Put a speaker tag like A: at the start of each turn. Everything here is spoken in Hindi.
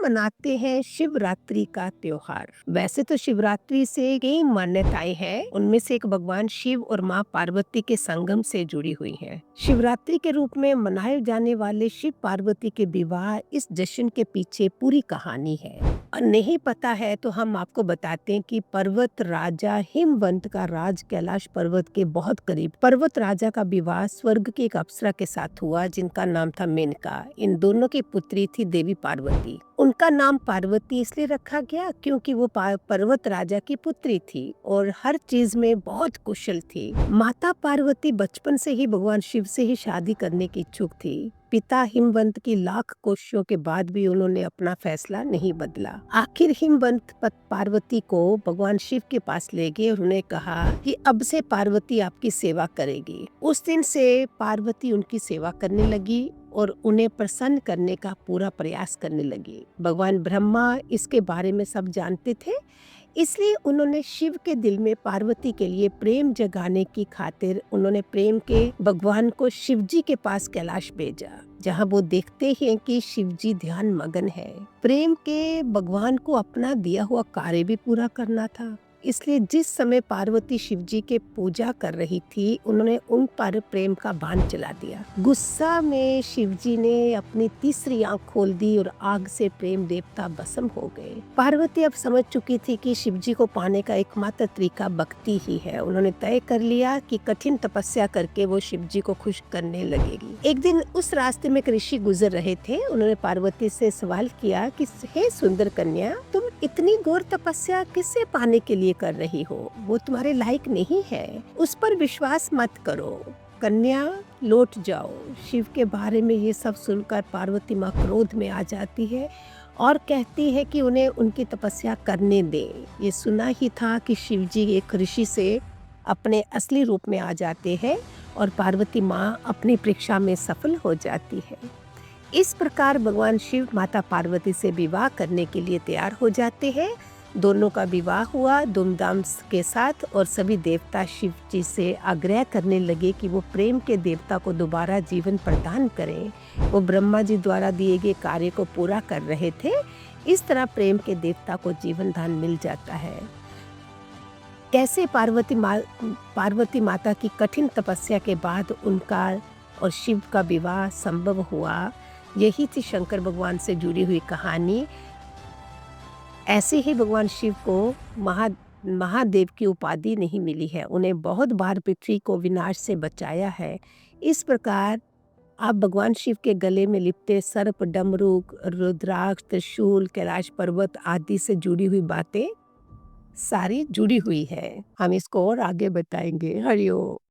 A: मनाते हैं शिवरात्रि का त्योहार। वैसे तो शिवरात्रि से कई मान्यताएं हैं, उनमें से एक भगवान शिव और माँ पार्वती के संगम से जुड़ी हुई है। शिवरात्रि के रूप में मनाए जाने वाले शिव पार्वती के विवाह इस जश्न के पीछे पूरी कहानी है। और नहीं पता है तो हम आपको बताते हैं कि पर्वत राजा हिमवंत का राज कैलाश पर्वत के बहुत करीब पर्वत राजा का विवाह स्वर्ग की एक अप्सरा के साथ हुआ, जिनका नाम था मेनका। इन दोनों की पुत्री थी देवी पार्वती। उनका नाम पार्वती इसलिए रखा गया क्योंकि वो पर्वत राजा की पुत्री थी और हर चीज में बहुत कुशल थी। माता पार्वती बचपन से ही भगवान शिव से ही शादी करने की इच्छुक थी। पिता हिमवंत की लाख कोशिशों के बाद भी उन्होंने अपना फैसला नहीं बदला। आखिर हिमवंत पार्वती को भगवान शिव के पास ले गए और उन्हें कहा कि अब से पार्वती आपकी सेवा करेगी। उस दिन से पार्वती उनकी सेवा करने लगी और उन्हें प्रसन्न करने का पूरा प्रयास करने लगी। भगवान ब्रह्मा इसके बारे में सब जानते थे, इसलिए उन्होंने शिव के दिल में पार्वती के लिए प्रेम जगाने की खातिर उन्होंने प्रेम के भगवान को शिव जी के पास कैलाश भेजा, जहाँ वो देखते हैं कि शिव जी ध्यान मगन है। प्रेम के भगवान को अपना दिया हुआ कार्य भी पूरा करना था, इसलिए जिस समय पार्वती शिव जी के पूजा कर रही थी, उन्होंने उन पर प्रेम का बाण चला दिया। गुस्सा में शिव जी ने अपनी तीसरी आंख खोल दी और आग से प्रेम देवता भस्म हो गए। पार्वती अब समझ चुकी थी कि शिव जी को पाने का एकमात्र तरीका भक्ति ही है। उन्होंने तय कर लिया कि कठिन तपस्या करके वो शिव जी को खुश करने लगेगी। एक दिन उस रास्ते में एक ऋषि गुजर रहे थे। उन्होंने पार्वती से सवाल किया कि हे सुंदर कन्या, तुम इतनी घोर तपस्या किससे पाने के लिए कर रही हो? वो तुम्हारे लायक नहीं है, उस पर विश्वास मत करो। कन्या लौट जाओ। शिव के बारे में ये सब सुनकर पार्वती माँ क्रोध में आ जाती है और कहती है कि उन्हें उनकी तपस्या करने दे। ये सुना ही था कि शिव जी एक ऋषि से अपने असली रूप में आ जाते हैं और पार्वती माँ अपनी परीक्षा में सफल हो जाती है। इस प्रकार भगवान शिव माता पार्वती से विवाह करने के लिए तैयार हो जाते हैं। दोनों का विवाह हुआ धूमधाम के साथ और सभी देवता शिव जी से आग्रह करने लगे कि वो प्रेम के देवता को दोबारा जीवन प्रदान करें। वो ब्रह्मा जी द्वारा दिए गए कार्य को पूरा कर रहे थे। इस तरह प्रेम के देवता को जीवन दान मिल जाता है। कैसे पार्वती माता की कठिन तपस्या के बाद उनका और शिव का विवाह संभव हुआ, यही थी शंकर भगवान से जुड़ी हुई कहानी। ऐसे ही भगवान शिव को महादेव की उपाधि नहीं मिली है। उन्हें बहुत बार पृथ्वी को विनाश से बचाया है। इस प्रकार आप भगवान शिव के गले में लिपटे सर्प, डमरू, रुद्राक्ष, त्रिशूल, कैलाश पर्वत आदि से जुड़ी हुई बातें सारी जुड़ी हुई है। हम इसको और आगे बताएंगे। हरि ओम।